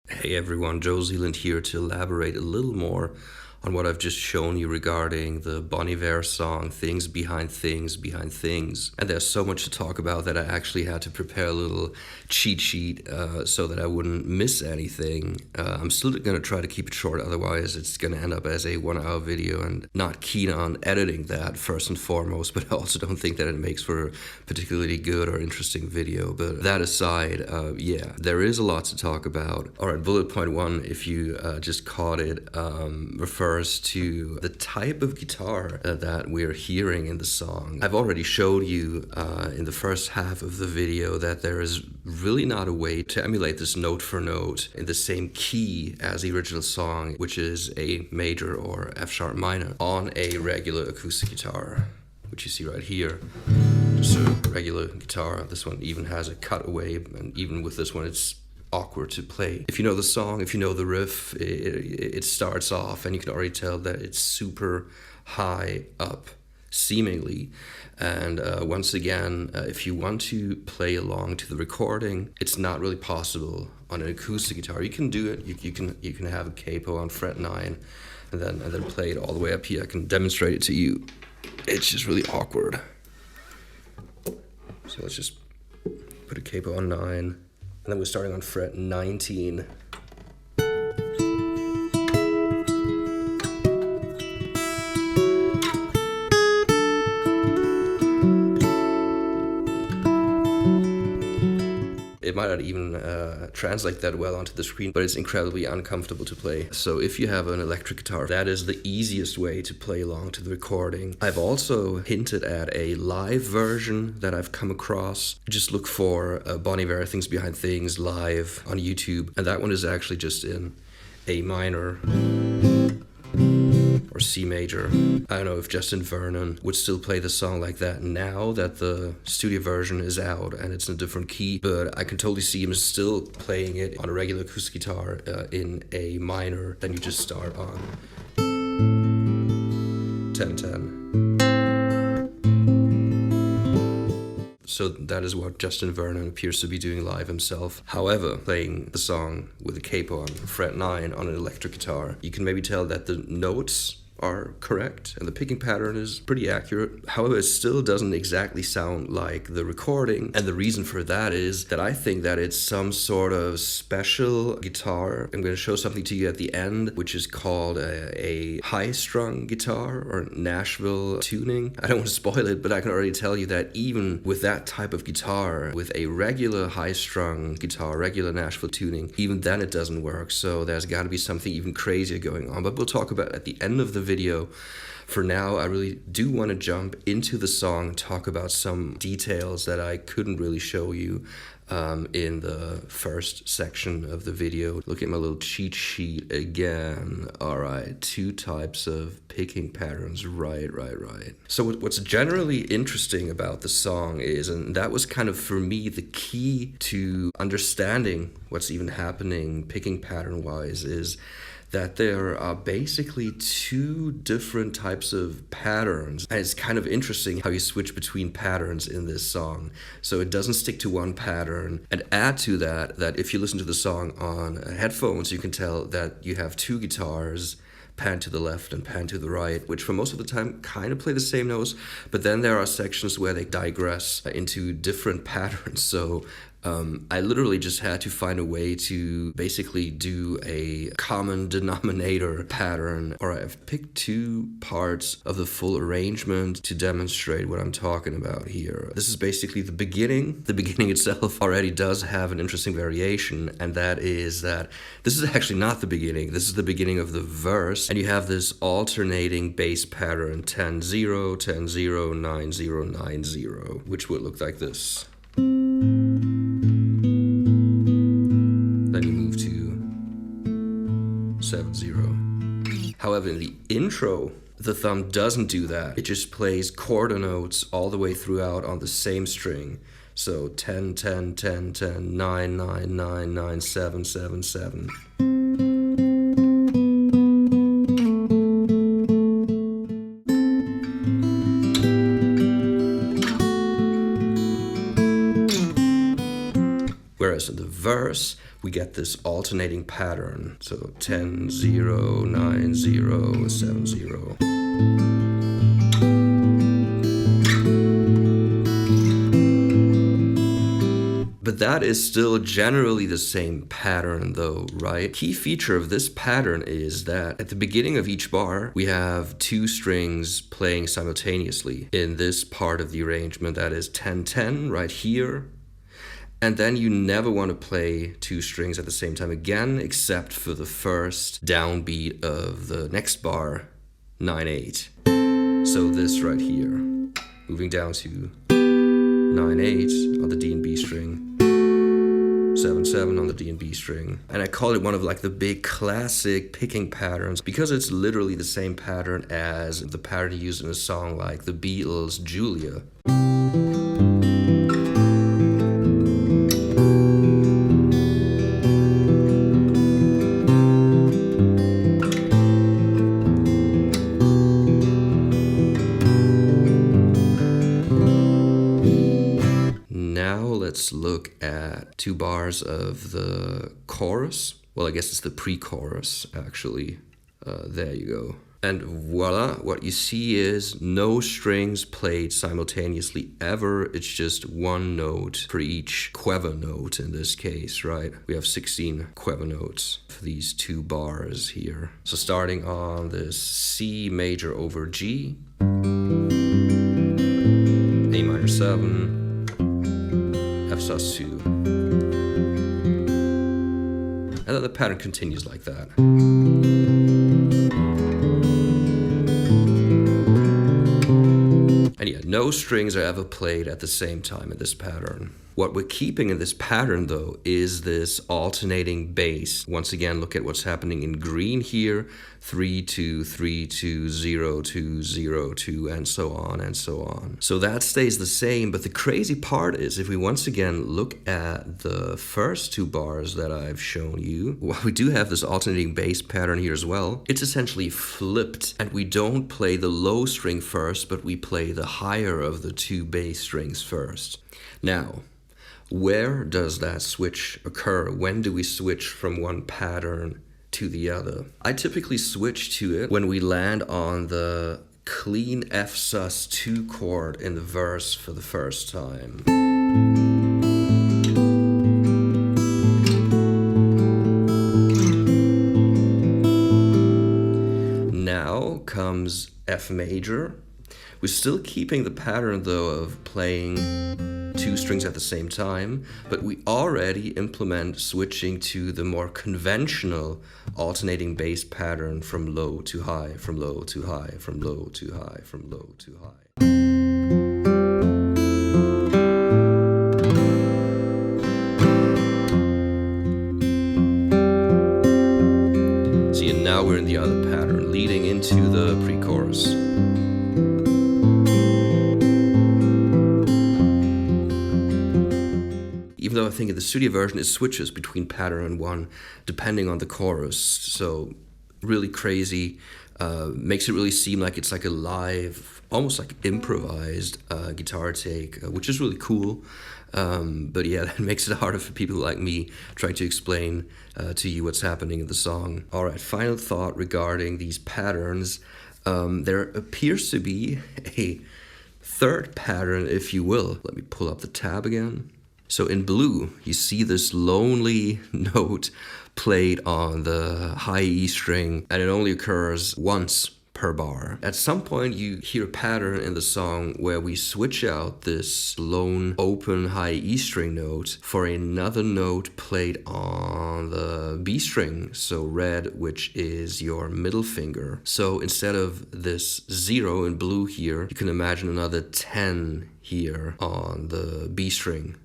Hey everyone, Joe Zealand here to elaborate a little more on what I've just shown you regarding the Bon Iver song Things Behind Things Behind Things. And there's so much to talk about that I actually had to prepare a little cheat sheet so that I wouldn't miss anything. I'm still going to try to keep it short, otherwise it's going to end up as a 1 hour video, and not keen on editing that first and foremost, but I also don't think that it makes for a particularly good or interesting video. But that aside, yeah, there is a lot to talk about. Alright, bullet point one, if you just caught it, refers to the type of guitar that we're hearing in the song. I've already showed you in the first half of the video that there is really not a way to emulate this note for note in the same key as the original song, which is A major or F sharp minor, on a regular acoustic guitar, which you see right here. Just a regular guitar. This one even has a cutaway, and even with this one it's awkward to play. If you know the song, if you know the riff, it starts off and you can already tell that it's super high up, seemingly. And once again, if you want to play along to the recording, it's not really possible on an acoustic guitar. You can do it. You can have a capo on fret 9 and then play it all the way up here. I can demonstrate it to you. It's just really awkward. So let's just put a capo on 9. And then we're starting on fret 19. It might not even translate that well onto the screen, but it's incredibly uncomfortable to play. So if you have an electric guitar, that is the easiest way to play along to the recording. I've also hinted at a live version that I've come across. Just look for Bon Iver Things Behind Things live on YouTube, and that one is actually just in A minor or C major. I don't know if Justin Vernon would still play the song like that now that the studio version is out and it's in a different key, but I can totally see him still playing it on a regular acoustic guitar in A minor. Then you just start on 10-10. So that is what Justin Vernon appears to be doing live himself. However, playing the song with a capo on fret 9 on an electric guitar, you can maybe tell that the notes are correct and the picking pattern is pretty accurate. However, it still doesn't exactly sound like the recording, and the reason for that is that I think that it's some sort of special guitar. I'm going to show something to you at the end, which is called a high-strung guitar or Nashville tuning. I don't want to spoil it, but I can already tell you that even with that type of guitar, with a regular high-strung guitar, regular Nashville tuning, even then it doesn't work. So there's got to be something even crazier going on, but we'll talk about it at the end of the video. For now, I really do want to jump into the song, talk about some details that I couldn't really show you in the first section of the video. Look at my little cheat sheet again. Alright, 2 types of picking patterns. Right. So what's generally interesting about the song is, and that was kind of for me the key to understanding what's even happening picking pattern wise, is that there are basically 2 different types of patterns. And it's kind of interesting how you switch between patterns in this song. So it doesn't stick to one pattern. And add to that, that if you listen to the song on headphones, you can tell that you have 2 guitars, pan to the left and pan to the right, which for most of the time kind of play the same notes, but then there are sections where they digress into different patterns. So I literally just had to find a way to basically do a common denominator pattern. Or I've picked 2 parts of the full arrangement to demonstrate what I'm talking about here. This is basically the beginning. The beginning itself already does have an interesting variation, and that is that this is actually not the beginning. This is the beginning of the verse, and you have this alternating bass pattern 10-0, 10-0, 9-0, 9-0, which would look like this. Then you move to 7-0. However, in the intro, the thumb doesn't do that. It just plays quarter notes all the way throughout on the same string. So 10, 10, 10, 10, 9, 9, 9, 9, 7, 7, 7. Whereas in the verse, we get this alternating pattern. So 10, 0, 9, 0, 7, 0. But that is still generally the same pattern though, right? Key feature of this pattern is that at the beginning of each bar, we have two strings playing simultaneously. In this part of the arrangement, that is 10, 10 right here. And then you never want to play two strings at the same time again, except for the first downbeat of the next bar, 9, 8. So this right here, moving down to 9, 8 on the D and B string, 7, 7 on the D and B string. And I call it one of like the big classic picking patterns because it's literally the same pattern as the pattern used in a song like the Beatles' Julia. Let's look at 2 bars of the chorus. Well, I guess it's the pre-chorus, actually. There you go. And voila, what you see is no strings played simultaneously ever. It's just one note for each quiver note in this case, right? We have 16 quiver notes for these 2 bars here. So starting on this C major over G, A minor 7, F sus2. And then the pattern continues like that. And yeah, no strings are ever played at the same time in this pattern. What we're keeping in this pattern though is this alternating bass. Once again, look at what's happening in green here. 3, 2, 3, 2, 0, 2, 0, 2, and so on and so on. So that stays the same, but the crazy part is if we once again look at the first 2 bars that I've shown you, while we do have this alternating bass pattern here as well, it's essentially flipped, and we don't play the low string first, but we play the higher of the 2 bass strings first. Now, where does that switch occur? When do we switch from one pattern to the other? I typically switch to it when we land on the clean F sus2 chord in the verse for the first time. Now comes F major. We're still keeping the pattern though of playing 2 strings at the same time, but we already implement switching to the more conventional alternating bass pattern from low to high, from low to high, from low to high, from low to high. See, and now we're in the other pattern, leading into the pre-chorus. Even though I think in the studio version it switches between pattern and 1 depending on the chorus. So really crazy, makes it really seem like it's like a live, almost like improvised guitar take, which is really cool. But yeah, that makes it harder for people like me trying to explain to you what's happening in the song. All right, final thought regarding these patterns. There appears to be a third pattern, if you will. Let me pull up the tab again. So in blue, you see this lonely note played on the high E string, and it only occurs once per bar. At some point, you hear a pattern in the song where we switch out this lone open high E string note for another note played on the B string, so red, which is your middle finger. So instead of this 0 in blue here, you can imagine another 10 here on the B string,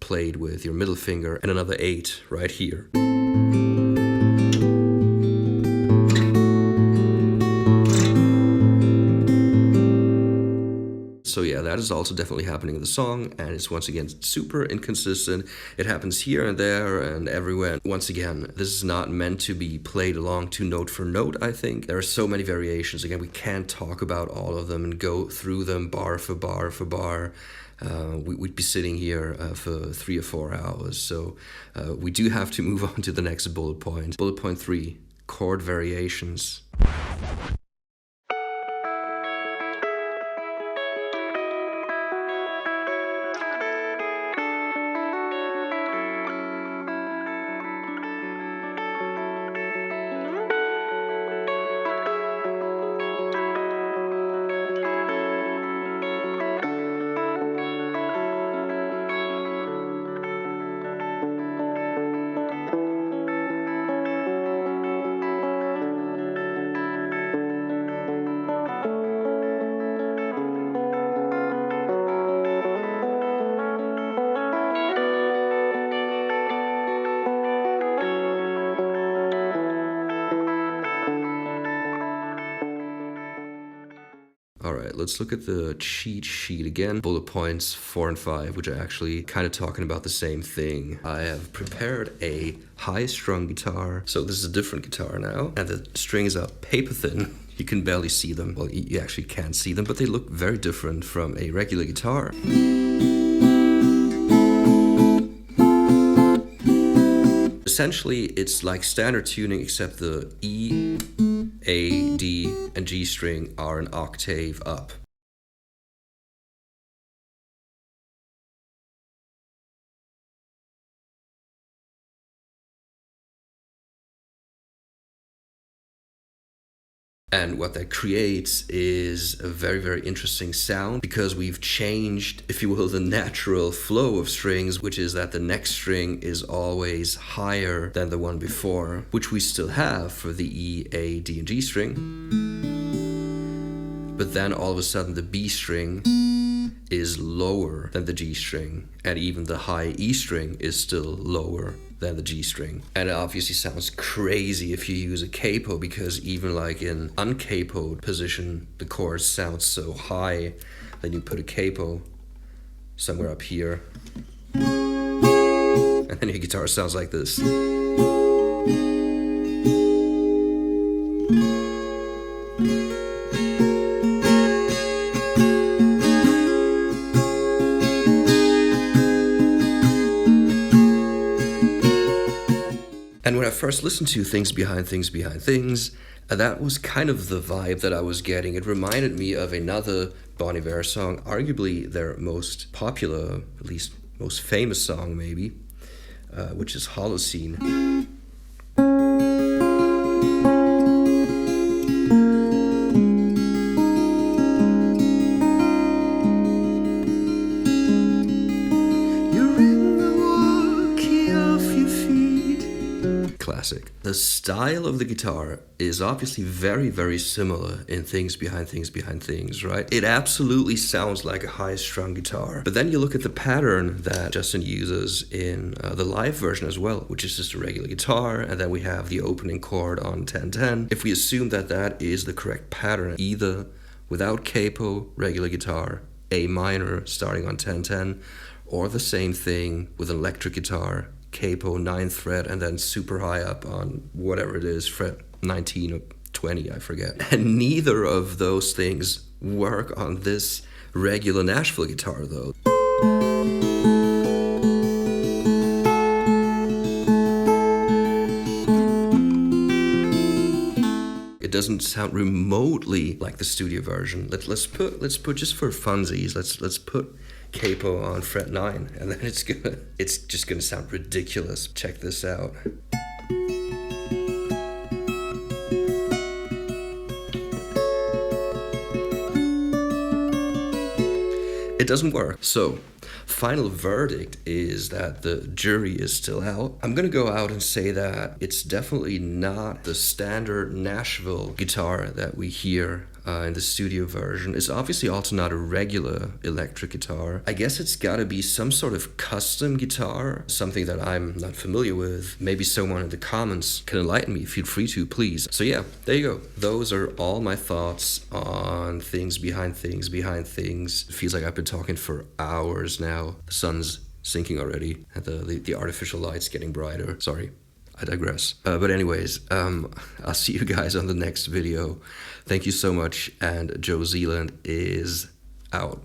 played with your middle finger, and another 8 right here. So yeah, that is also definitely happening in the song, and it's once again super inconsistent. It happens here and there and everywhere. Once again, this is not meant to be played along to note for note, I think. There are so many variations. Again, we can't talk about all of them and go through them bar for bar for bar. We'd be sitting here for 3 or 4 hours. So we do have to move on to the next bullet point. Bullet point 3, chord variations. Alright, let's look at the cheat sheet again. Bullet points 4 and 5, which are actually kind of talking about the same thing. I have prepared a high-strung guitar. So this is a different guitar now, and the strings are paper thin. You can barely see them. Well, you actually can't see them, but they look very different from a regular guitar. Essentially, it's like standard tuning, except the E, A, D, and G string are an octave up. And what that creates is a very, very interesting sound, because we've changed, if you will, the natural flow of strings, which is that the next string is always higher than the one before, which we still have for the E, A, D, and G string. But then all of a sudden the B string is lower than the G string, and even the high E string is still lower than the G string. And it obviously sounds crazy if you use a capo, because even like in uncapoed position, the chords sound so high. Then you put a capo somewhere up here, and then your guitar sounds like this. And when I first listened to Things Behind Things Behind Things, that was kind of the vibe that I was getting. It reminded me of another Bon Iver song, arguably their most popular, at least most famous song maybe, which is Holocene. Classic. The style of the guitar is obviously very, very similar in Things Behind Things Behind Things, right? It absolutely sounds like a high-strung guitar. But then you look at the pattern that Justin uses in the live version as well, which is just a regular guitar, and then we have the opening chord on 1010. If we assume that that is the correct pattern, either without capo, regular guitar, A minor starting on 1010, or the same thing with an electric guitar, capo 9th fret, and then super high up on whatever it is, fret 19 or 20, I forget. And neither of those things work on this regular Nashville guitar though. It doesn't sound remotely like the studio version. Let's put just for funsies, let's put capo on fret 9, and then it's just gonna sound ridiculous. Check this out. It doesn't work. So, final verdict is that the jury is still out. I'm gonna go out and say that it's definitely not the standard Nashville guitar that we hear in the studio version is obviously also not a regular electric guitar. I guess it's gotta be some sort of custom guitar, something that I'm not familiar with. Maybe someone in the comments can enlighten me. Feel free to, please. So yeah, there you go. Those are all my thoughts on things behind things behind things. It feels like I've been talking for hours now. The sun's sinking already, and the artificial light's getting brighter. Sorry, I digress. But anyways, I'll see you guys on the next video. Thank you so much, and Joe Zealand is out.